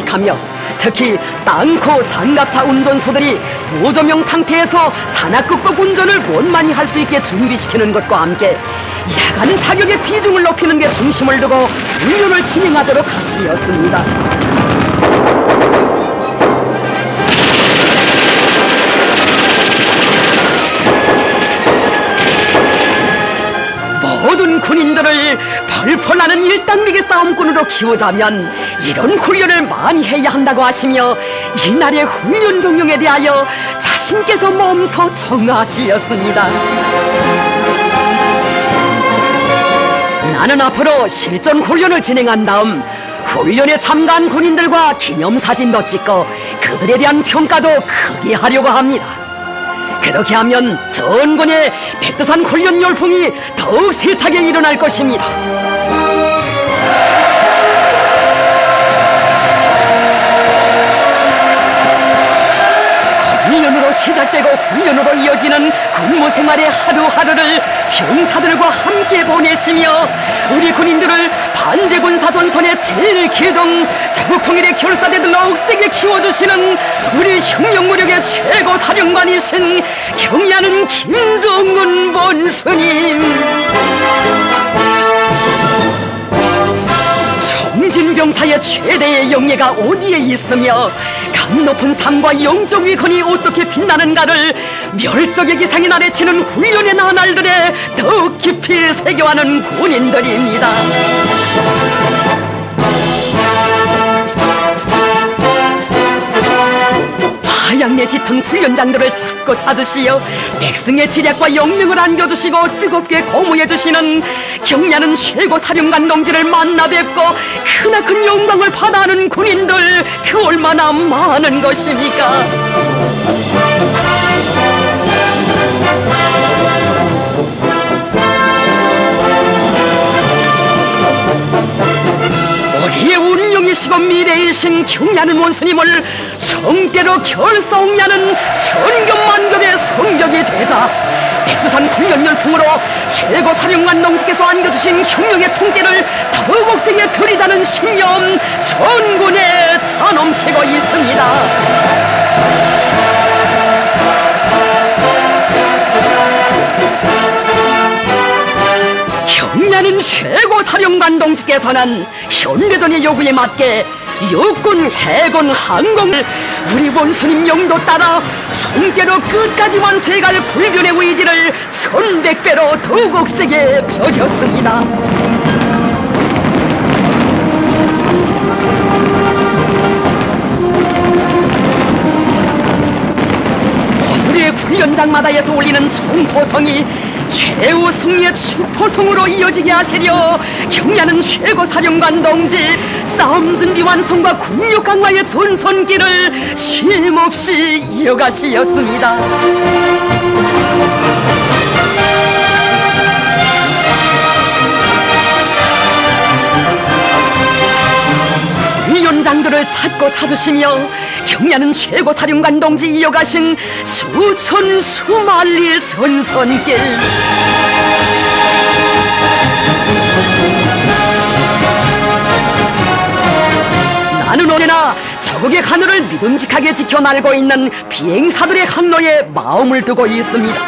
장식하며 특히 땅코 장갑차 운전소들이 노조명 상태에서 산악극복 운전을 원만히 할 수 있게 준비시키는 것과 함께 야간 사격의 비중을 높이는 데 중심을 두고 훈련을 진행하도록 하시었습니다. 모든 군인들을 펄펄 나는 일당백의 싸움꾼으로 키우자면 이런 훈련을 많이 해야 한다고 하시며 이날의 훈련 정령에 대하여 자신께서 몸소 청하시었습니다. 나는 앞으로 실전 훈련을 진행한 다음 훈련에 참가한 군인들과 기념사진도 찍고 그들에 대한 평가도 크게 하려고 합니다. 그렇게 하면 전군의 백두산 훈련 열풍이 더욱 세차게 일어날 것입니다. 훈련으로 시작되고 훈련으로 이어지는 근무 생활의 하루하루를 병사들과 함께 보내시며 우리 군인들을 반제군사 전선의 제일 기둥 자국 통일의 결사대들 더욱 세게 키워주시는 우리 혁명무력의 최고 사령관이신 경의하는 김정은 본스님, 청진병사의 최대의 영예가 어디에 있으며 강 높은 삶과 영적 위건이 어떻게 빛나는가를 멸적의 기상이 나래치는 훈련의 나날들에 더욱 깊이 새겨하는 군인들입니다. 하양내 짙은 훈련장들을 찾고 찾으시어 백성의 지략과 영명을 안겨주시고 뜨겁게 고무해주시는 경의하는 최고 사령관 동지를 만나 뵙고 크나큰 영광을 받아하는 군인들, 그 얼마나 많은 것입니까? 우리의 운명이시고 미래이신 경의하는 원수님을 정대로 결성하는 천겹만겹의 성벽이 되자 백두산 훈련 열풍으로 최고 사령관 동지께서 안겨주신 혁명의 총대를 더욱 세게 펴리자는 신념 전군에 차넘치고 있습니다. 경의하는 최고 사령관 동지께서는 현대전의 요구에 맞게 육군, 해군, 항공을 우리 원수님 용도 따라 총대로 끝까지 완수해갈 불변의 의지를 1100배로 더욱 세게 펴렸습니다. 오늘의 훈련장마다에서 울리는 총포성이 최후 승리의 축포성으로 이어지게 하시려 경의하는 최고 사령관 동지 싸움 준비 완성과 군력 강화의 전선길을 쉼없이 이어가시었습니다. 훈련장들을 찾고 찾으시며 경의하는 최고 사령관 동지 이어가신 수천 수만리의 전선길, 나는 언제나 저국의 하늘을 믿음직하게 지켜 날고 있는 비행사들의 항로에 마음을 두고 있습니다.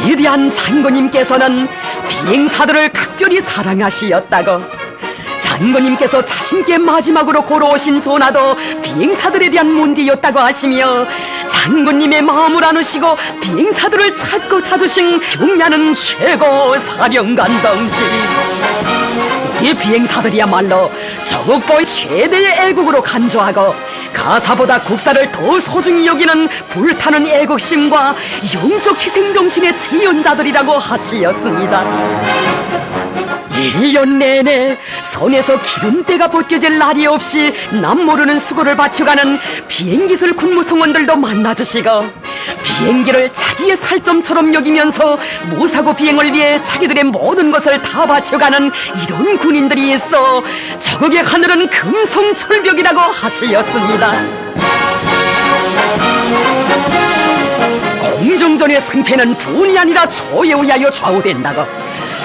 위대한 장군님께서는 비행사들을 각별히 사랑하시었다고, 장군님께서 자신께 마지막으로 걸어오신 전하도 비행사들에 대한 문제였다고 하시며 장군님의 마음을 나누시고 비행사들을 찾고 찾으신 경의하는 최고 사령관 동지, 이 비행사들이야말로 저국보의 최대의 애국으로 간주하고 가사보다 국사를 더 소중히 여기는 불타는 애국심과 영적 희생정신의 재연자들이라고 하시었습니다. 1년 내내 손에서 기름때가 벗겨질 날이 없이 남모르는 수고를 바쳐가는 비행기술 군무성원들도 만나주시고 비행기를 자기의 살점처럼 여기면서 무사고 비행을 위해 자기들의 모든 것을 다 바쳐가는 이런 군인들이 있어 저국의 하늘은 금성철벽이라고 하시었습니다. 공중전의 승패는 분이 아니라 조에 의하여 좌우된다고,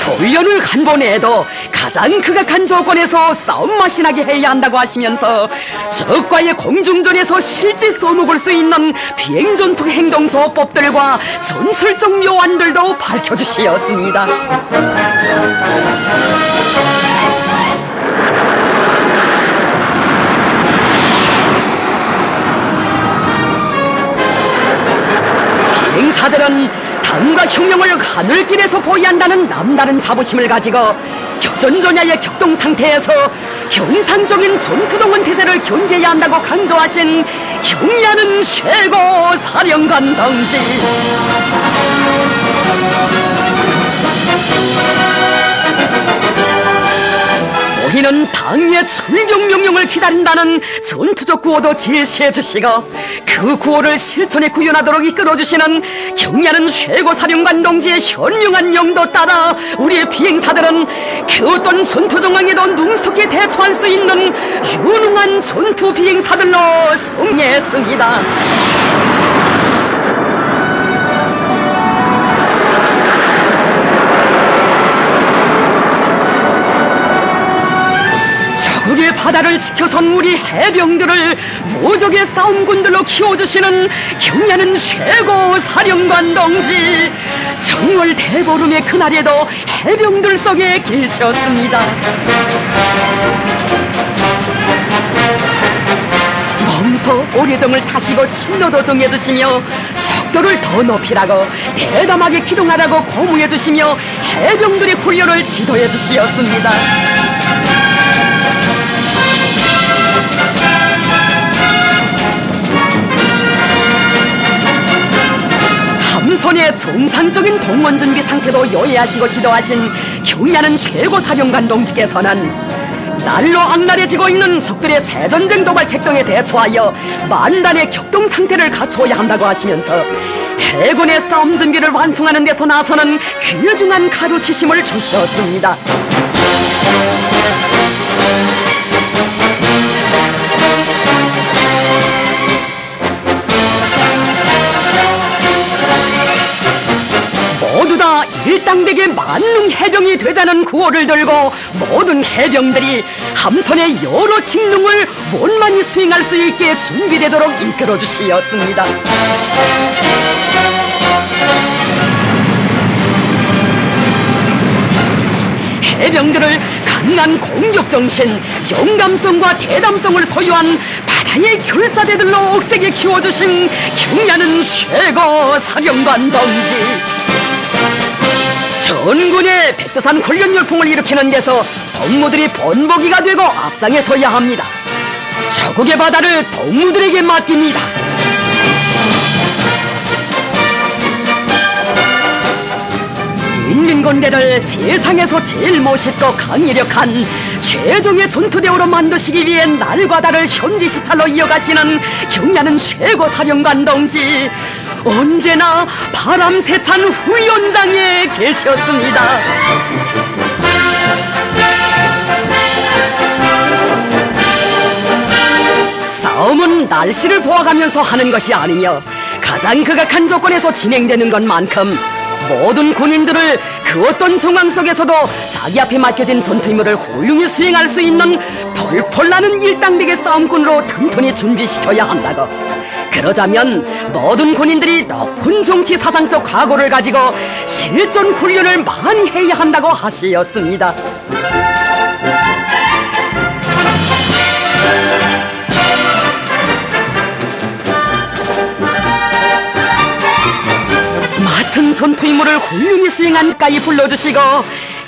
훈련을 간번에도 가장 극악한 조건에서 싸움맛이 나게 해야 한다고 하시면서 적과의 공중전에서 실제 써먹을 수 있는 비행전투 행동조법들과 전술적 묘안들도 밝혀주시었습니다. 비행사들은 당과 흉령을 하늘길에서 보이한다는 남다른 자부심을 가지고 격전전야의 격동 상태에서 형상적인 전투동원 태세를 견제해야 한다고 강조하신 경의하는 최고 사령관 동지. 우리는 당의 출격 명령을 기다린다는 전투적 구호도 제시해 주시고 그 구호를 실천에 구현하도록 이끌어주시는 경의하는 최고사령관 동지의 현명한 용도 따라 우리의 비행사들은 그 어떤 전투 정황에도 능숙히 대처할 수 있는 유능한 전투 비행사들로 승리했습니다. 적의 바다를 지켜선 우리 해병들을 무적의 싸움꾼들로 키워주시는 경의하는 최고 사령관 동지. 정월 대보름의 그날에도 해병들 속에 계셨습니다. 몸소 오래정을 타시고 침로도 정해주시며 속도를 더 높이라고 대담하게 기동하라고 고무해주시며 해병들의 훈련을 지도해주시었습니다. 함선의 정상적인 동원 준비 상태도 요해하시고 지도하신 경의하는 최고사령관 동지께서는 날로 악랄해지고 있는 적들의 새전쟁 도발책 등에 대처하여 만단의 격동 상태를 갖추어야 한다고 하시면서 해군의 싸움 준비를 완성하는 데서 나서는 귀중한 가르치심을 주셨습니다. 모두 다 일당백의 만능 해병이 되자는 구호를 들고 모든 해병들이 함선의 여러 직능을 원만히 수행할 수 있게 준비되도록 이끌어 주시었습니다. 해병들을 강한 공격정신, 용감성과 대담성을 소유한 바다의 결사대들로 억세게 키워주신 경의하는 최고 사령관 동지. 전군의 백두산 훈련 열풍을 일으키는 데서 동무들이 본보기가 되고 앞장에 서야 합니다. 조국의 바다를 동무들에게 맡깁니다. 인민군대를 세상에서 제일 멋있고 강력한 최종의 전투대우로 만드시기 위해 날과 달을 현지시찰로 이어가시는 경의하는 최고사령관 동지. 언제나 바람세찬 훈련장에 계셨습니다. 싸움은 날씨를 보아가면서 하는 것이 아니며 가장 극악한 조건에서 진행되는 것만큼 모든 군인들을 그 어떤 정황 속에서도 자기 앞에 맡겨진 전투 임무를 훌륭히 수행할 수 있는 펄펄 나는 일당백의 싸움꾼으로 튼튼히 준비시켜야 한다고. 그러자면 모든 군인들이 높은 정치 사상적 각오를 가지고 실전 훈련을 많이 해야 한다고 하시었습니다. 맡은 전투 임무를 훌륭히 수행한 가이 불러주시고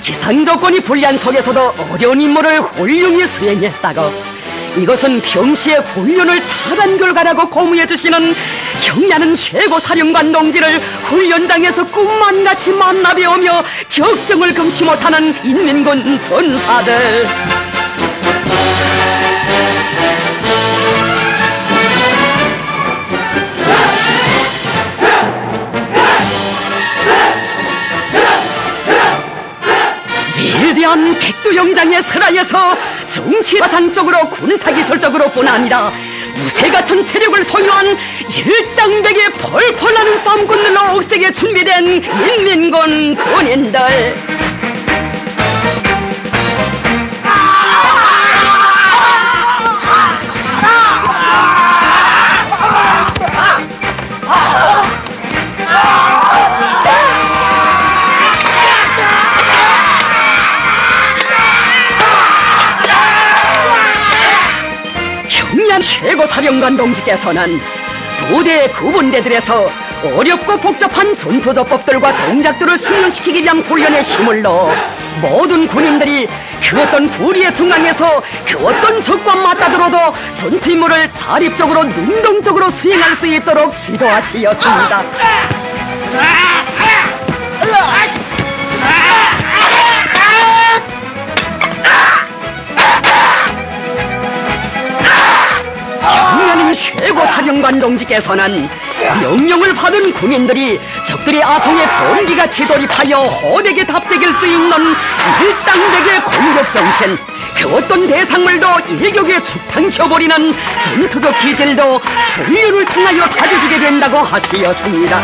기상조건이 불리한 속에서도 어려운 임무를 훌륭히 수행했다고. 이것은 평시에 훈련을 잘한 결과라고 고무해주시는 경의하는 최고사령관 동지를 훈련장에서 꿈만같이 만나 배우며 격정을 금치 못하는 인민군 전사들. 위대한 백두영장의 설화에서 정치사상적으로 군사기술적으로 뿐 아니라 무쇠같은 체력을 소유한 일당백의 펄펄 나는 싸움꾼들로 억세게 준비된 인민군 군인들. 사령관 동지께서는 부대 구분대들에서 어렵고 복잡한 전투조법들과 동작들을 숙련시키기 위한 훈련에 힘을 넣어 모든 군인들이 그 어떤 부리의 중앙에서 그 어떤 적과 맞다들어도 전투 임무를 자립적으로 능동적으로 수행할 수 있도록 지도하시었습니다. 경련인 최고사령관 동지께서는 명령을 받은 군인들이 적들이 아성에 번기같이 돌입하여 호되게 답색일 수 있는 일당백의 공격정신, 그 어떤 대상물도 일격에 죽탕켜버리는 전투적 기질도 훈련을 통하여 다져지게 된다고 하시었습니다.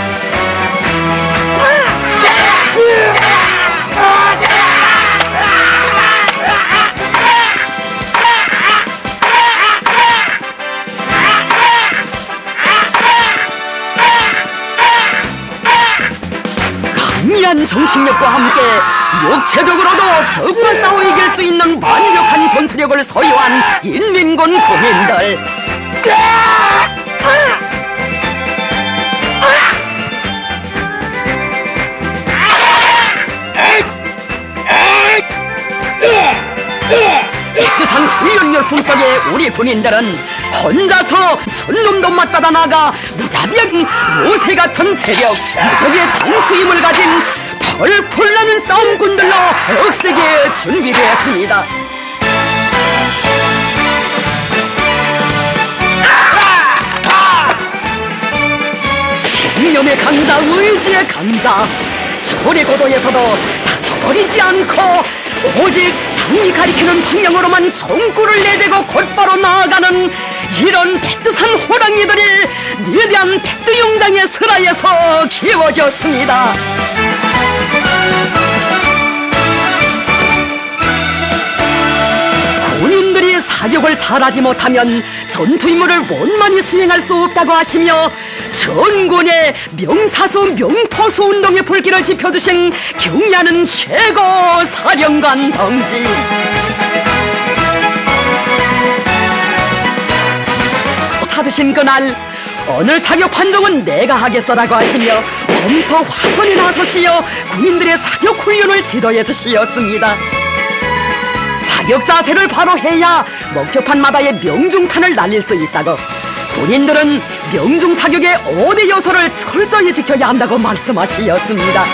강한 정신력과 함께 육체적으로도 적과 싸워 이길 수 있는 완벽한 전투력을 소유한 인민군 군인들. 백두산 훈련 열풍 속에 우리 군인들은 혼자서 손놈도 맞받아 나가 무자비한 요새 같은 체력, 무적의 장수임을 가진 펄펄 나는 싸움꾼들로 억세게 준비되었습니다. 신념의 강자, 의지의 강자, 절의 고도에서도 다쳐버리지 않고 오직 당이 가리키는 방향으로만 총구를 내대고 곧바로 나아가는 이런 백두산 호랑이들이 위대한 백두용장의 슬하에서 키워졌습니다. 군인들이 사격을 잘하지 못하면 전투 임무를 원만히 수행할 수 없다고 하시며 전군의 명사수 명포수 운동의 불길을 지펴주신 경의하는 최고 사령관 동지, 찾으신 그날 오늘 사격 판정은 내가 하겠어라고 하시며 몸소 화선에 나서시어 군인들의 사격 훈련을 지도해 주시었습니다. 사격 자세를 바로 해야 목표판마다의 명중탄을 날릴 수 있다고, 군인들은 명중 사격의 5대 요소를 철저히 지켜야 한다고 말씀하시었습니다.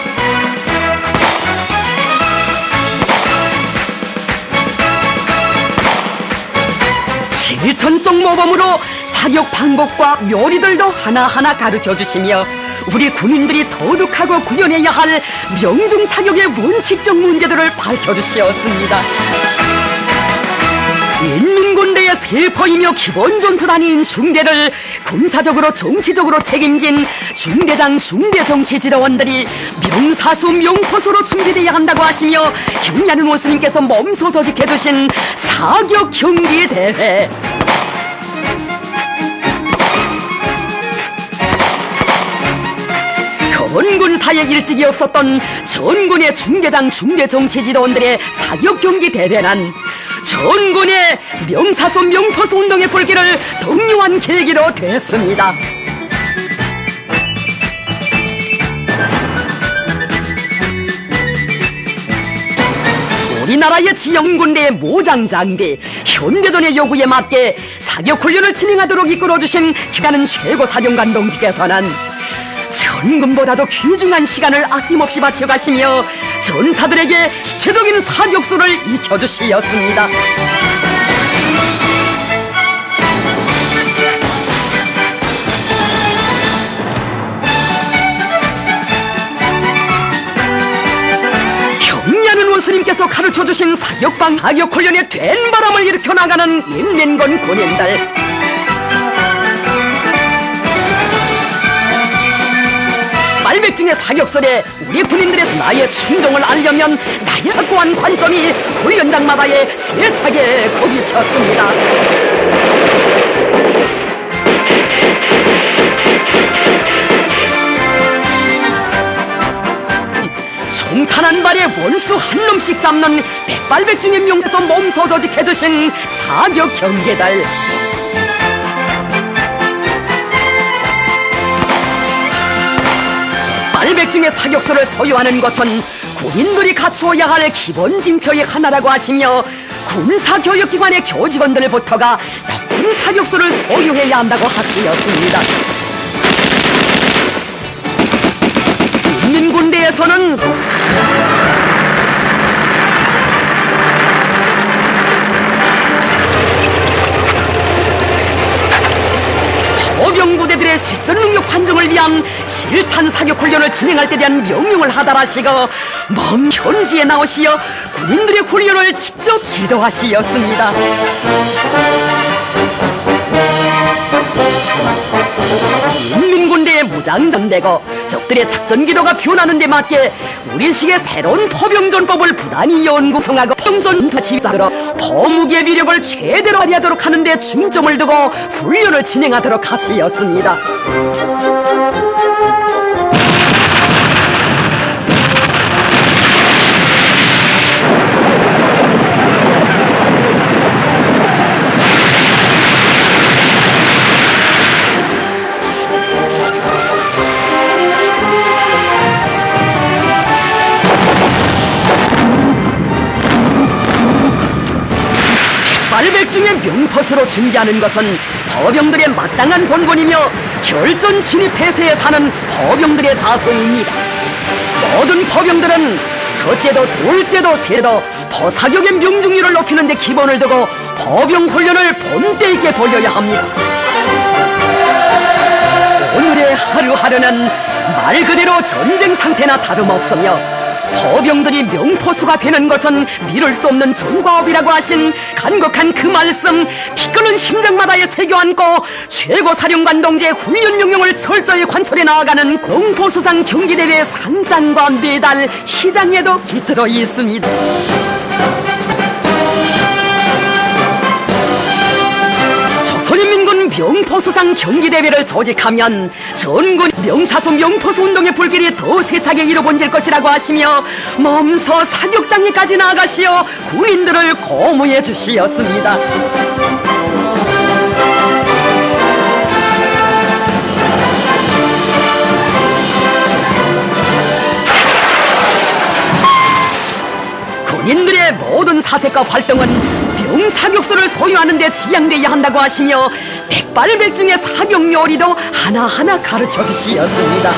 실천적 모범으로 사격 방법과 묘리들도 하나하나 가르쳐 주시며 우리 군인들이 도둑하고 구현해야 할 명중 사격의 원칙적 문제들을 밝혀주시었습니다. 인민군대의 세포이며 기본 전투단인 중대를 군사적으로 정치적으로 책임진 중대장 중대정치지도원들이 명사수 명포수로 준비되어야 한다고 하시며 경의하는 원수님께서 몸소 조직해주신 사격 경기 대회, 건군사에 일찍이 없었던 전군의 중대장 중대정치지도원들의 사격 경기 대회는 전군의 명사수 명포수 운동의 불길을 독려한 계기로 됐습니다. 우리나라의 지형군대의 모장 장비, 현대전의 요구에 맞게 사격 훈련을 진행하도록 이끌어주신 기가는 최고 사령관 동지께서는 전군보다도 귀중한 시간을 아낌없이 바쳐가시며 전사들에게 주체적인 사격수를 익혀주시었습니다. 경의하는 원수님께서 가르쳐주신 사격방 사격 훈련에 된 바람을 일으켜 나가는 인민군 군인들, 말백중의 사격설에 우리 군인들의 나의 충정을 알려면 나의 확고한 관점이 훈련장마다에 세차게 거비쳤습니다. 총탄 한 발에 원수 한 놈씩 잡는 백발백중의 명세서 몸소 조직해주신 사격 경계들, 백발백중의 사격소를 소유하는 것은 군인들이 갖추어야 할 기본 징표의 하나라고 하시며 군사교육기관의 교직원들부터가 높은 사격소를 소유해야 한다고 하시었습니다. 인민군대에서는 포병부대들의 실전 능력 판정을 위한 실탄 사격 훈련을 진행할 때 대한 명령을 하달하시고 먼 현지에 나오시어 군인들의 훈련을 직접 지도하시었습니다. 인민군대의 무장전되고 적들의 작전기도가 변하는 데 맞게 우리식의 새로운 포병전법을 부단히 연구성하고 포병전투 지휘자들어 포무기의 위력을 최대로 발휘하도록 하는 데 중점을 두고 훈련을 진행하도록 하시었습니다. 발백중의 명포수로 중개하는 것은 포병들의 마땅한 본분이며 결전 진입 폐쇄에 사는 포병들의 자세입니다. 모든 포병들은 첫째도 둘째도 셋도 포사격의 명중률을 높이는 데 기본을 두고 포병 훈련을 본때 있게 벌여야 합니다. 오늘의 하루하루는 말 그대로 전쟁 상태나 다름없으며 포병들이 명포수가 되는 것은 미룰 수 없는 전과업이라고 하신 간곡한 그 말씀 피 끓는 심장마다에 새겨 안고 최고사령관 동지의 훈련 명령을 철저히 관철해 나아가는 공포수상 경기대회 상장과 메달 시장에도 깃들어 있습니다. 조선인민군 명포수상 경기대회를 조직하면 전군 명사수 명포수 운동의 불길이 더 세차게 이루어질 것이라고 하시며 몸소 사격장에까지 나아가시어 군인들을 고무해 주시었습니다. 군인들의 모든 사색과 활동은 병사격소를 소유하는 데 지향되어야 한다고 하시며 백발백중의 사격 요리도 하나하나 가르쳐 주시었습니다.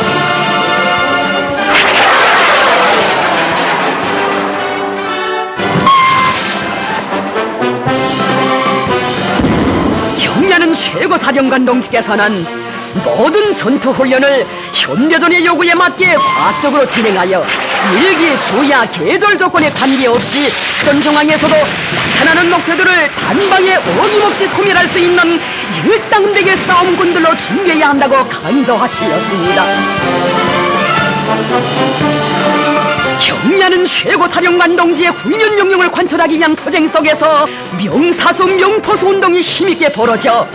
경야는 최고사령관 동지께서는 모든 전투훈련을 현대전의 요구에 맞게 과학적으로 진행하여 일기, 주야, 계절 조건에 관계없이 어떤 상황에서도 나타나는 목표들을 단방에 어김없이 소멸할 수 있는 일당백의 싸움꾼들로 준비해야 한다고 강조하시었습니다. 경야는 최고사령관 동지의 훈련 명령을 관철하기 위한 투쟁 속에서 명사수 명포수 운동이 힘있게 벌어져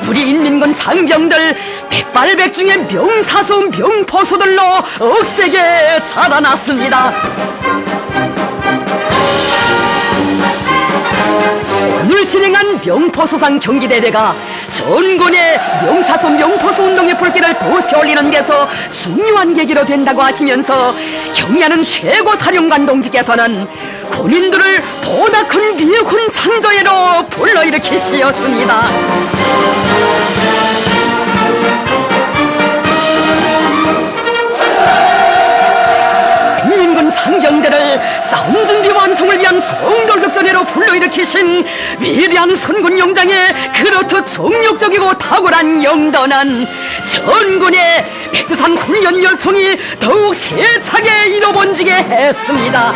우리 인민군 장병들 백발백중의 명사수 명포수들로 억세게 자라났습니다. 오늘 진행한 명포수상 경기대회가 전군의 명사수 명포수 운동의 불길을 더 펴올리는 데서 중요한 계기로 된다고 하시면서 경야는 최고사령관 동지께서는 군인들을 보다 큰 위군 창조회로 불러일으키시었습니다. 인민군 장병들을 싸움 준비 완성을 위한 총돌격전회로 불러일으키신 위대한 선군 용장의 그렇듯 정력적이고 탁월한 영도는 전군의 백두산 훈련 열풍이 더욱 세차게 일어번지게 했습니다.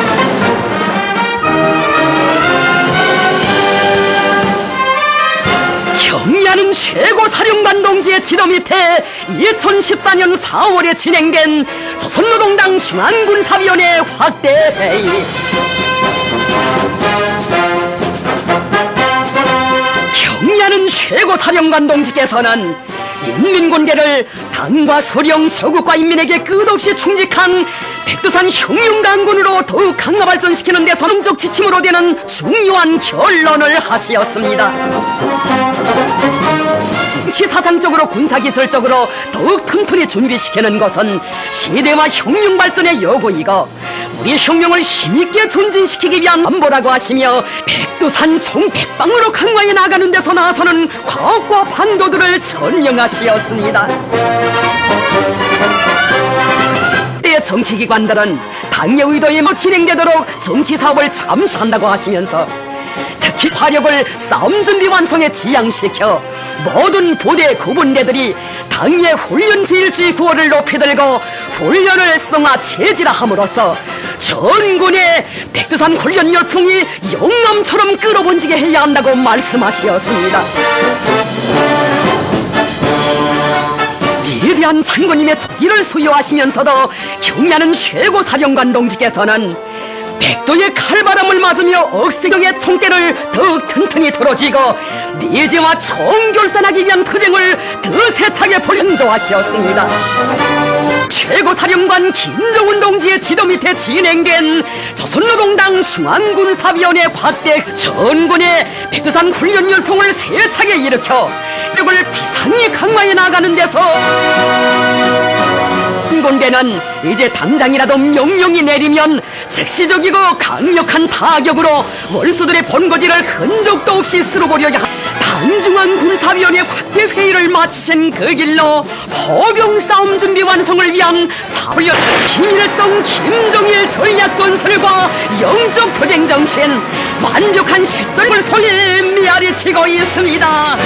경야는 최고사령관 동지의 지도 밑에 2014년 4월에 진행된 조선노동당 중앙군사위원회 확대회의. 경야는 최고사령관 동지께서는 인민군대를 당과 소령, 조국과 인민에게 끝없이 충직한 백두산 혁명강군으로 더욱 강화 발전시키는 데 선언적 지침으로 되는 중요한 결론을 하시었습니다. 정치 사상적으로 군사기술적으로 더욱 튼튼히 준비시키는 것은 시대와 혁명 발전의 요구이고 우리 혁명을 힘있게 전진시키기 위한 안보라고 하시며 백두산 총 100방으로 강화해 나가는 데서 나서는 과학과 반도들을 전명하시었습니다. 때의 정치기관들은 당의 의도에 진행되도록 정치사업을 잠시한다고 하시면서 특히 화력을 싸움 준비 완성에 지향시켜 모든 부대 구분대들이 당의 훈련 제일주의 구호를 높이 들고 훈련을 성화 체질화함으로써 전군의 백두산 훈련 열풍이 영감처럼 끌어번지게 해야 한다고 말씀하시었습니다. 위대한 장군님의 조기를 수여하시면서도 경의하는 최고사령관 동지께서는 백도의 칼바람을 맞으며 억세경의 총대를 더욱 튼튼히 들어쥐고 미제와 총결산하기 위한 투쟁을 더 세차게 벌연조하시었습니다. 최고사령관 김정은 동지의 지도 밑에 진행된 조선노동당 중앙군사위원회 확대 전군의 백두산 훈련 열풍을 세차게 일으켜 이걸 비상히 강화해 나가는 데서 군대는 이제 당장이라도 명령이 내리면 즉시적이고 강력한 타격으로 원수들의 본거지를 흔적도 없이 쓸어보려 당중앙 군사위원회 확대 회의를 마치신 그 길로 포병 싸움 준비 완성을 위한 사훈련 김일성 김정일 전략 전술과 영적 투쟁 정신 완벽한 실전을 손에 메아리치고 있습니다.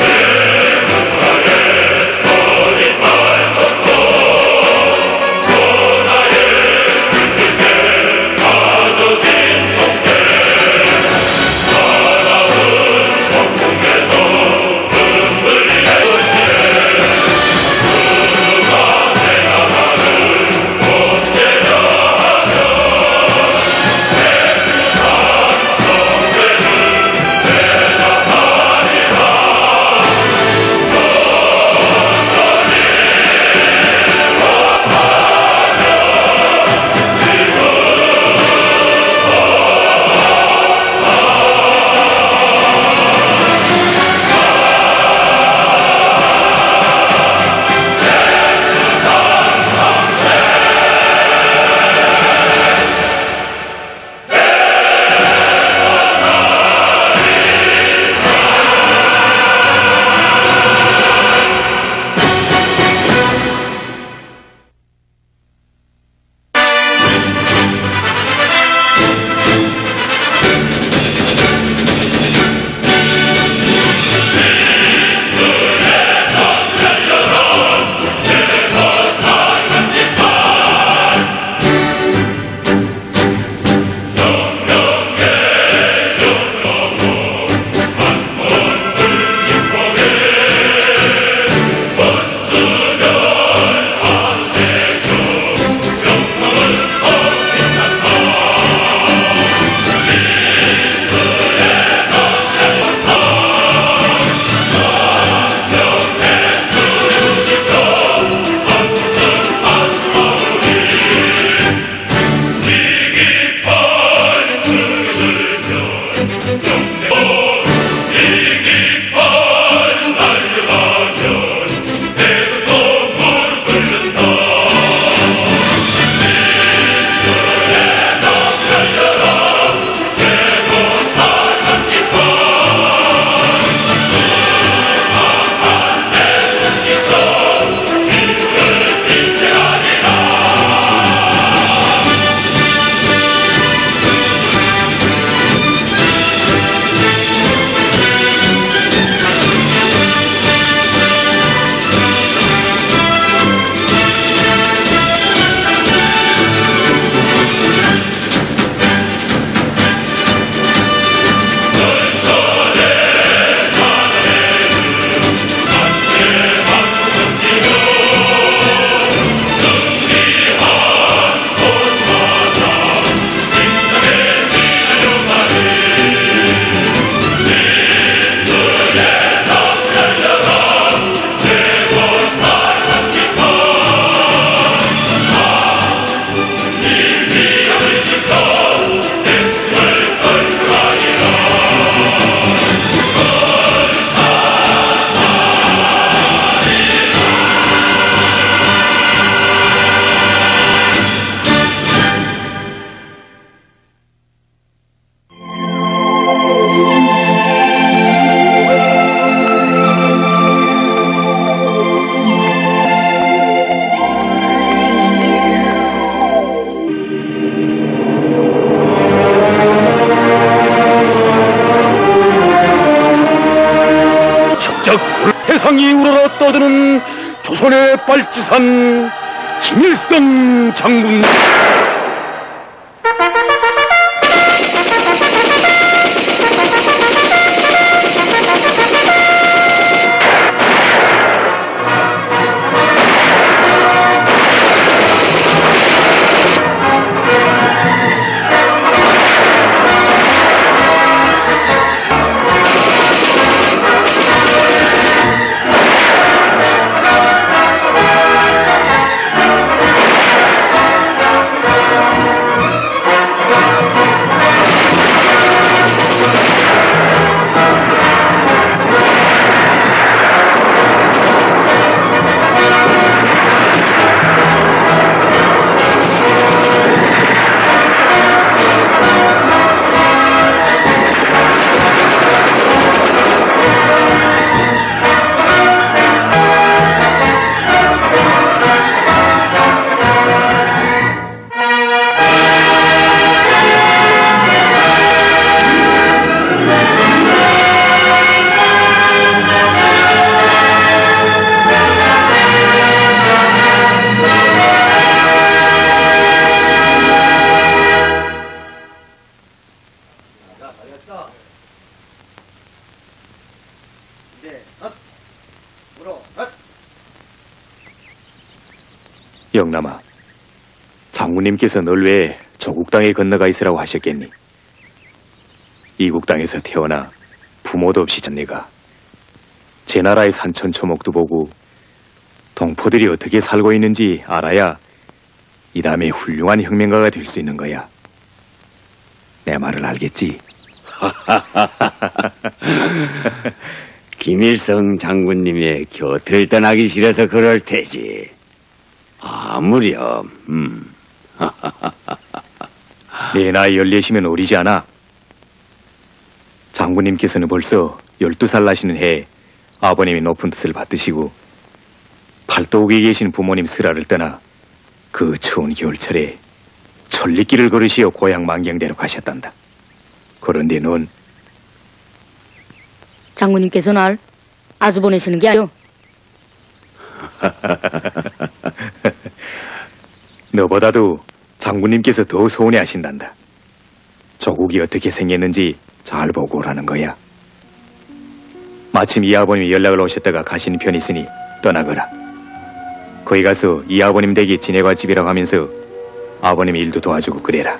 반짝 태상이 우러러 떠드는 조선의 빨치산 김일성 장군. 영남아, 장군님께서 널 왜 조국 땅에 건너가 있으라고 하셨겠니? 이국 땅에서 태어나 부모도 없이 전 네가 제 나라의 산천초목도 보고 동포들이 어떻게 살고 있는지 알아야 이 다음에 훌륭한 혁명가가 될 수 있는 거야. 내 말을 알겠지? 김일성 장군님의 곁을 떠나기 싫어서 그럴 테지. 아무렴. 내 나이 14시면 어리지 않아. 장군님께서는 벌써 12살 나시는 해에 아버님이 높은 뜻을 받드시고 팔도옥에 계신 부모님 슬하를 떠나 그 추운 겨울철에 천리길을 걸으시어 고향 만경대로 가셨단다. 그런데 넌 장군님께서 날 아주 보내시는 게 아니오. 너보다도 장군님께서 더 소원해하신단다. 조국이 어떻게 생겼는지 잘 보고 오라는 거야. 마침 이 아버님이 연락을 오셨다가 가시는 편이 있으니 떠나거라. 거기 가서 이 아버님 댁이 지내과집이라고 하면서 아버님 일도 도와주고 그래라.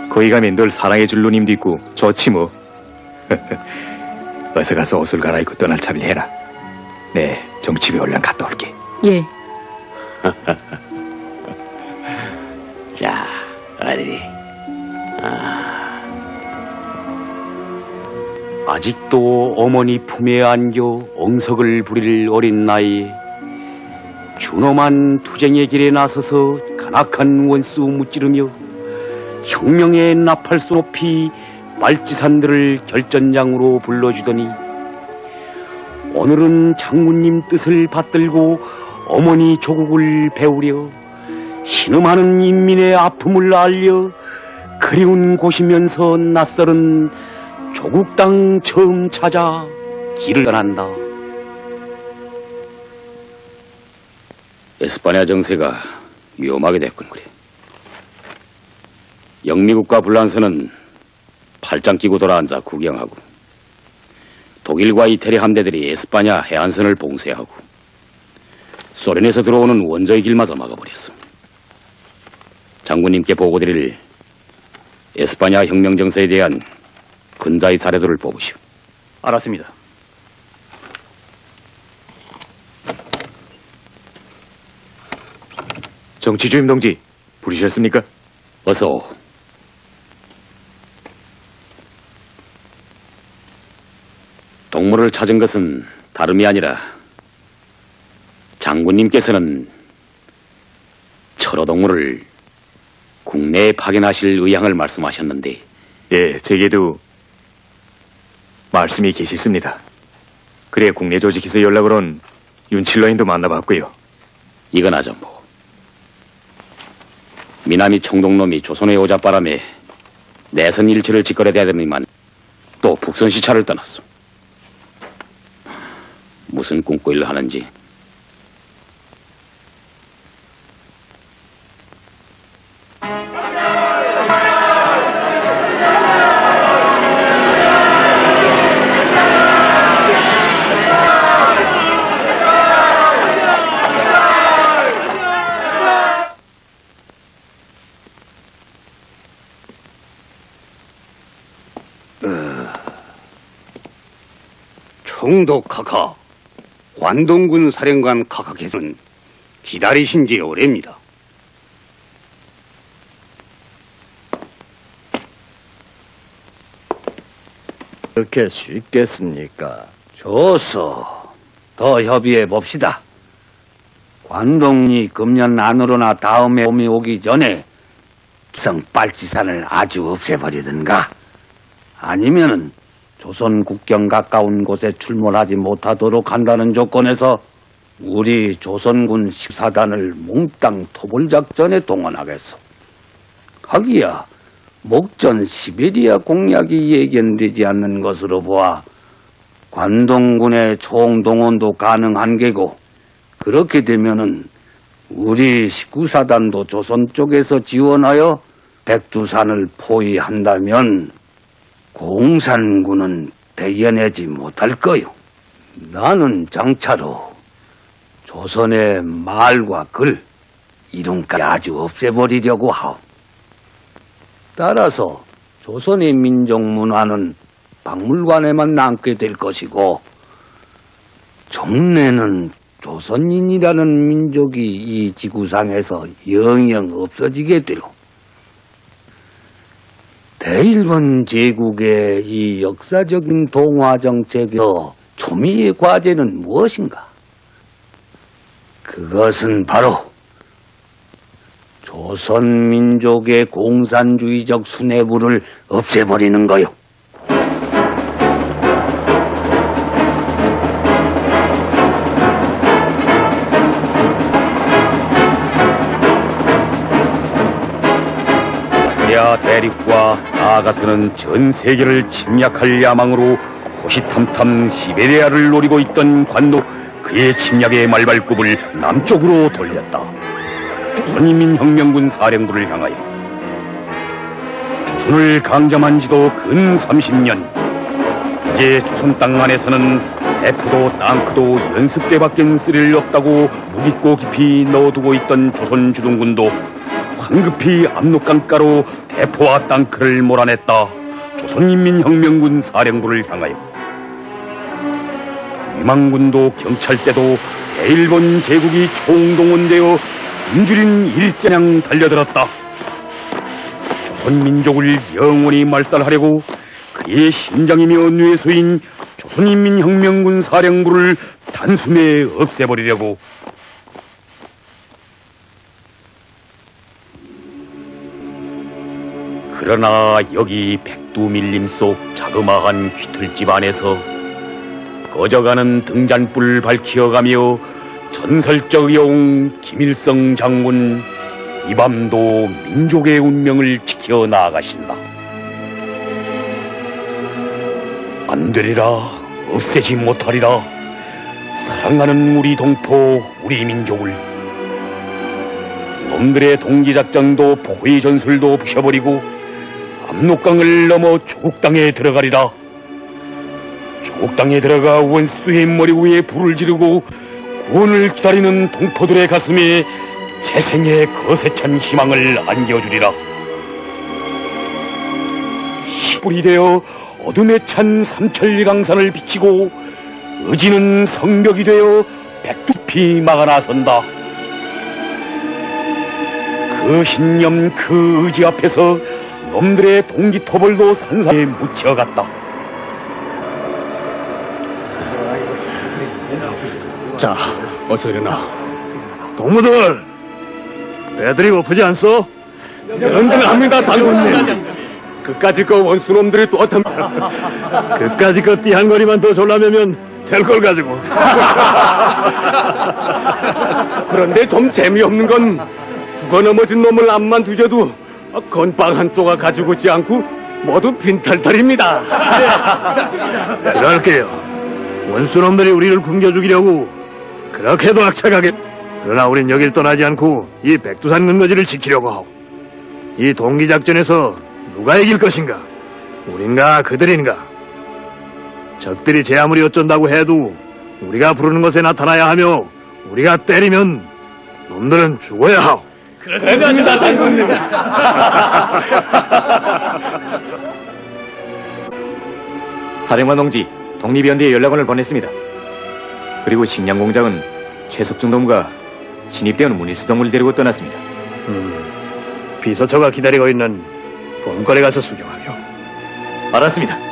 거기 가면 널 사랑해줄 누님도 있고 좋지 뭐. 어서 가서 옷을 갈아입고 떠날 차를 해라. 네, 정집에 얼른 갔다 올게. 예. 자, 어디? 아직도 어머니 품에 안겨 엉석을 부릴 어린 나이에 준엄한 투쟁의 길에 나서서 간악한 원수 무찌르며 혁명의 나팔소 높이 말지산들을 결전장으로 불러주더니 오늘은 장군님 뜻을 받들고 어머니 조국을 배우려 신음하는 인민의 아픔을 알려 그리운 곳이면서 낯설은 조국 땅 처음 찾아 길을 떠난다. 에스파냐 정세가 위험하게 됐군 그래. 영미국과 불란서는 팔짱 끼고 돌아앉아 구경하고 독일과 이태리 함대들이 에스파냐 해안선을 봉쇄하고 소련에서 들어오는 원조의 길마저 막아버렸어. 장군님께 보고드릴 에스파냐 혁명 정세에 대한 근자의 사례도를 뽑으시오. 알았습니다. 정치주임 동지, 부르셨습니까? 어서 오. 동물을 찾은 것은 다름이 아니라 장군님께서는 철어동물을 국내에 파견하실 의향을 말씀하셨는데 예, 제게도 말씀이 계시습니다. 그래 국내 조직에서 연락을 온 윤칠로인도 만나봤고요. 이거나 좀 보고 미남이 총독놈이 조선의 오자바람에 내선 일치를 짓거려대더니만 또 북선 시차를 떠났어. 무슨 꿈꾸기를 하는지. 총독 카카, 관동군 사령관 카카께서는 기다리신 지 오래입니다. 그렇게 쉽겠습니까? 좋소. 더 협의해 봅시다. 관동이 금년 안으로나 다음에 봄이 오기 전에 기성 빨치산을 아주 없애버리든가, 아니면은 조선 국경 가까운 곳에 출몰하지 못하도록 한다는 조건에서 우리 조선군 14단을 몽땅 토벌작전에 동원하겠소. 하기야 목전 시베리아 공약이 예견되지 않는 것으로 보아 관동군의 총동원도 가능한 게고, 그렇게 되면은 우리 19사단도 조선 쪽에서 지원하여 백두산을 포위한다면 공산군은 대견하지 못할 거요. 나는 장차로 조선의 말과 글, 이름까지 아주 없애버리려고 하오. 따라서 조선의 민족 문화는 박물관에만 남게 될 것이고, 종래는 조선인이라는 민족이 이 지구상에서 영영 없어지게 되고, 대일본 제국의 이 역사적인 동화 정책에서 초미의 과제는 무엇인가? 그것은 바로 조선 민족의 공산주의적 수뇌부를 없애버리는 거요. 아시아 대륙과 나아가서는 전 세계를 침략할 야망으로 호시탐탐 시베리아를 노리고 있던 관도, 그의 침략의 말발굽을 남쪽으로 돌렸다. 조선인민혁명군 사령부를 향하여. 조선을 강점한 지도 근 30년. 이제 조선 땅 안에서는 대포도 땅크도 연습대 밖엔 쓸 일 없다고 무기고 깊이 넣어두고 있던 조선 주둔군도 황급히 압록강가로 대포와 땅크를 몰아냈다. 조선인민혁명군 사령부를 향하여. 위망군도 경찰대도 대일본 제국이 총동원되어 굶주린 일대량 달려들었다. 조선민족을 영원히 말살하려고 그의 심장이며 뇌수인 조선인민혁명군 사령부를 단숨에 없애버리려고. 그러나 여기 백두밀림 속 자그마한 귀틀집 안에서 꺼져가는 등잔불을 밝히어가며 전설적 영웅 김일성 장군, 이 밤도 민족의 운명을 지켜 나아가신다. 안 되리라, 없애지 못하리라. 사랑하는 우리 동포, 우리 민족을. 놈들의 동기작전도 포위 전술도 부셔버리고 압록강을 넘어 조국 땅에 들어가리라. 조국 땅에 들어가 원수의 머리 위에 불을 지르고 구원을 기다리는 동포들의 가슴에 재생의 거세찬 희망을 안겨주리라. 희불이 되어 어둠에 찬 삼천리강산을 비치고 의지는 성벽이 되어 백두피 막아 나선다. 그 신념, 그 의지 앞에서 놈들의 동기토벌도 산산에 묻혀갔다. 자, 어서 일어나. 동무들, 애들이 고프지 않소? 연등합니다, 장군님. 그까짓 거 원수놈들이 또 어떤 그까짓 거 띠한거리만 더 졸라매면 될 걸 가지고. 그런데 좀 재미없는 건 죽어 넘어진 놈을 앞만 두져도 건빵 한 조각 가지고 있지 않고 모두 빈탈탈입니다. 그럴게요. 원수놈들이 우리를 굶겨 죽이려고 그렇게도 악착하게. 그러나 우린 여길 떠나지 않고 이 백두산 근거지를 지키려고 하오. 이 동기작전에서 누가 이길 것인가? 우린가 그들인가? 적들이 제 아무리 어쩐다고 해도 우리가 부르는 것에 나타나야 하며 우리가 때리면 놈들은 죽어야 하오. 그렇습니다, 장군님. 사령관 동지, 독립연대에 연락원을 보냈습니다. 그리고 식량공장은 최석중 동무가 신입대원 문일수 동무를 데리고 떠났습니다. 비서처가 기다리고 있는 본거래 가서 수경하며. 알았습니다.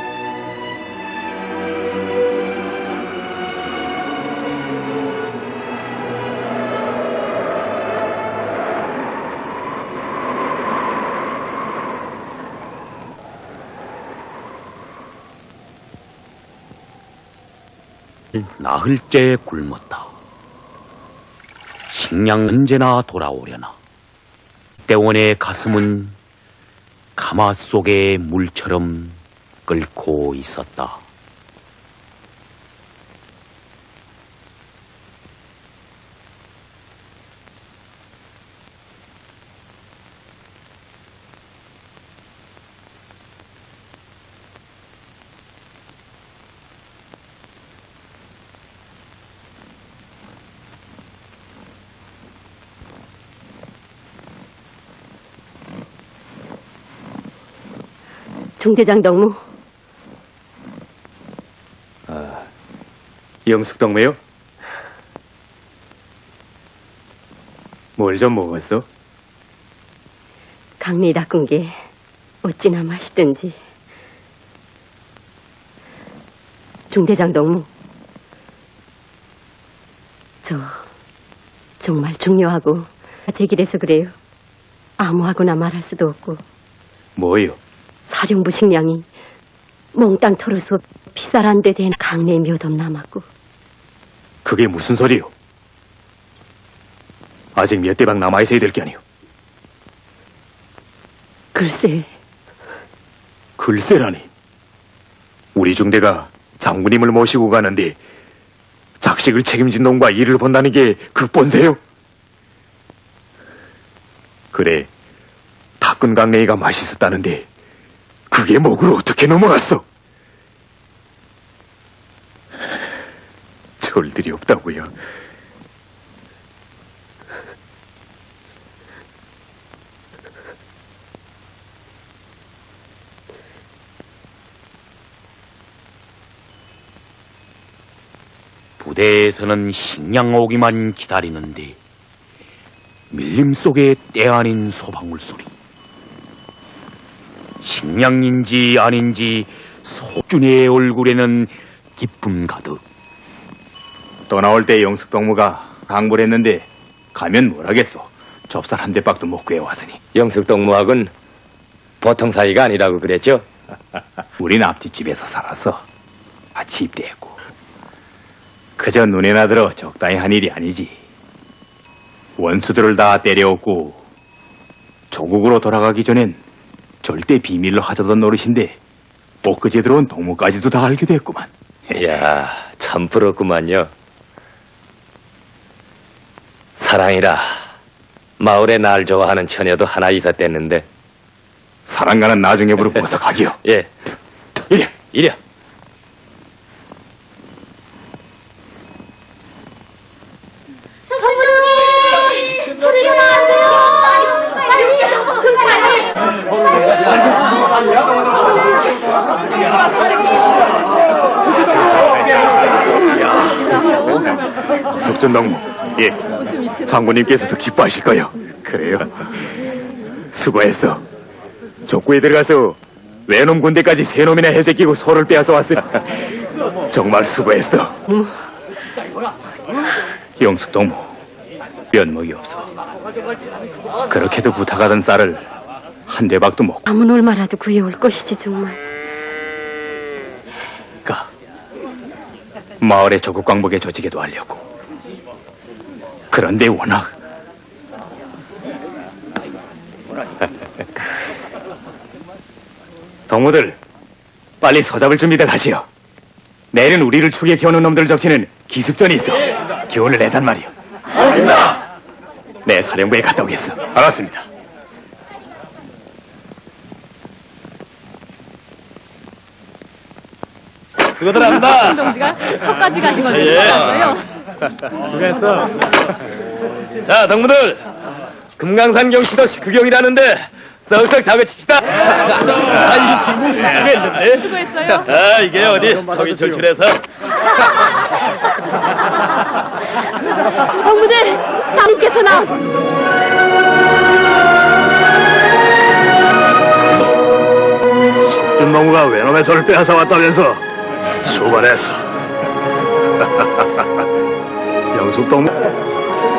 나흘째 굶었다. 식량 언제나 돌아오려나. 대원의 가슴은 가마 속의 물처럼 끓고 있었다. 중대장 동무. 영숙 동무요? 뭘 좀 먹었어? 강리 닦은 게 어찌나 맛있든지. 중대장 동무. 저 정말 중요하고 제 길에서 그래요. 아무하고나 말할 수도 없고. 뭐요? 사령부 식량이 몽땅 털어서 피살한 데 된 강내 몇 없 남았고. 그게 무슨 소리요? 아직 몇 대박 남아있어야 될 게 아니오. 글쎄. 글쎄라니. 우리 중대가 장군님을 모시고 가는데 작식을 책임진 놈과 일을 본다는 게 극본세요? 그래, 닭근 강냉이가 맛있었다는데 그게 목으로 어떻게 넘어갔어? 절들이 없다고요. 부대에서는 식량 오기만 기다리는데 밀림 속에 때 아닌 소방울 소리. 식량인지 아닌지 속준이의 얼굴에는 기쁨 가득. 떠나올 때 영숙 동무가 강불했는데 가면 뭘 하겠소. 접살 한 대박도 못 구해왔으니. 영숙 동무하고는 보통 사이가 아니라고 그랬죠? 우린 앞뒷집에서 살아서 같이 입대했고 그저 눈에 나들어 적당히 한 일이 아니지. 원수들을 다 때려엎고 조국으로 돌아가기 전엔 절대 비밀로 하자던 노릇인데 엊그제 들어온 동무까지도 다 알게 됐구만. 이야, 참 부럽구만요. 사랑이라 마을에 날 좋아하는 처녀도 하나 있었댔는데. 사랑가는 나중에 부르고 어서 가기요. 예, 이래. 이려. 석전 동무, 예, 장군님께서도 기뻐하실 거요. 그래요. 수고했어. 족구에 들어가서 외놈 군대까지 세 놈이나 해제끼고 소를 빼앗아 왔으니 정말 수고했어. 영숙 동무, 면목이 없어. 그렇게도 부탁하던 쌀을 한 대박도 먹고 아무 얼마라도 구해올 것이지 정말. 가. 마을의 조국 광복에 조직에도 알렸고. 그런데 워낙 동무들 빨리 서잡을 준비들 하시오. 내일은 우리를 추격해오는 놈들 적치는 기습전이 있어. 기운을 내산 말이야. 알겠습니다. 내 사령부에 갔다 오겠어. 알았습니다. 수고들 합니다. 동지가 서까지 가신 걸 예. 수고했어. 자, 동무들. 금강산 경치도 식후경이라는데 썩썩 다그칩시다. 이 친구 훌륭했는데. 수고했어요. 이게 어디 성이 출출해서. 동무들, 장님께서 나오셨... 석준농구가 외놈의 손을 빼앗아 왔다면서 수고했어. 영숙동무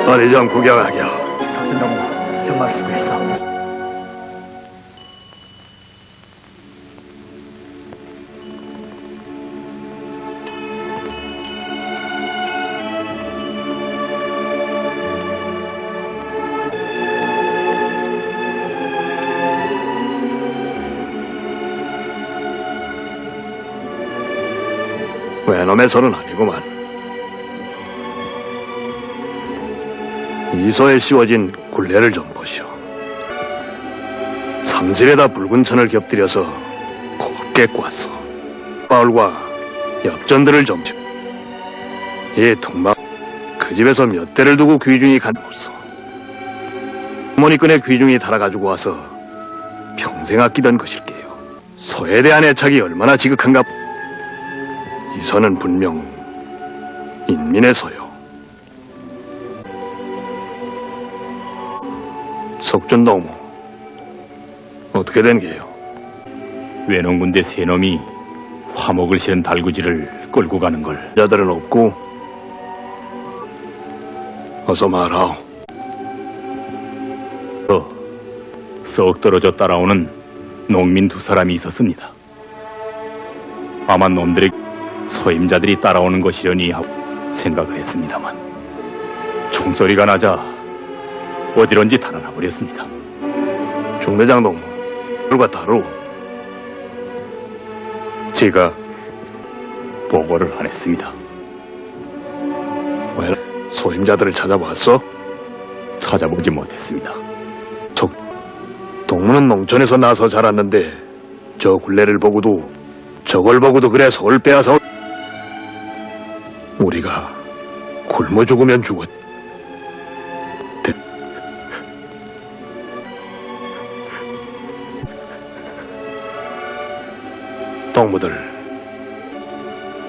어디 좀 구경하겨. 석준동무 정말 수고했어. 외놈의 손은 아니구만. 이소에 씌워진 굴레를 좀 보시오. 상질에다 붉은 천을 겹들여서 곱게 꽈어. 마을과 엽전들을 좀 짚. 이 통마 그 집에서 몇 대를 두고 귀중이 간 없어. 어머니끈에 귀중이 달아가지고 와서 평생 아끼던 것일게요. 소에 대한 애착이 얼마나 지극한가. 이 선은 분명 인민의 소요. 석준동무 어떻게 된 게요? 외농군대 세 놈이 화목을 실은 달구지를 끌고 가는 걸 여자들은 없고 어서 말하오. 썩 떨어져 따라오는 농민 두 사람이 있었습니다. 아마 놈들의 소임자들이 따라오는 것이려니 하고 생각을 했습니다만 총소리가 나자 어디론지 달아나 버렸습니다. 중대장 동무 불과 다루. 제가 보고를 안 했습니다. 왜 소임자들을 찾아봤어? 찾아보지 못했습니다. 동무는 농촌에서 나서 자랐는데 저 굴레를 보고도 저걸 보고도 그래 소를 빼앗아. 우리가 굶어 죽으면 죽었. 동무들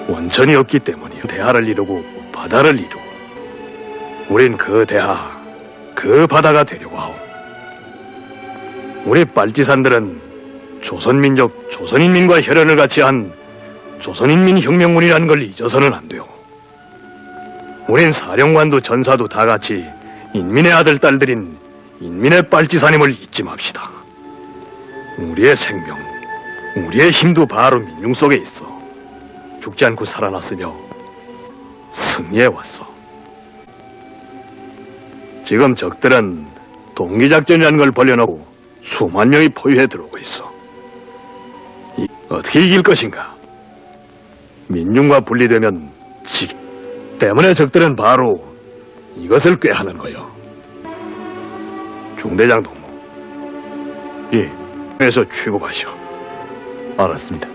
원천이 없기 때문이요. 대하를 이루고 바다를 이루고 우린 그 대하 그 바다가 되려고 하오. 우리 빨치산들은 조선민족 조선인민과 혈연을 같이 한 조선인민혁명군이라는 걸 잊어서는 안 돼요. 우린 사령관도 전사도 다 같이 인민의 아들 딸들인 인민의 빨치산임을 잊지 맙시다. 우리의 생명, 우리의 힘도 바로 민중 속에 있어. 죽지 않고 살아났으며 승리해 왔어. 지금 적들은 동기작전이라는 걸 벌려놓고 수만 명이 포위해 들어오고 있어. 어떻게 이길 것인가? 민중과 분리되면 지 때문에 적들은 바로 이것을 꾀하는 거요. 중대장 동무. 예, 에서 취급하시오. 알았습니다.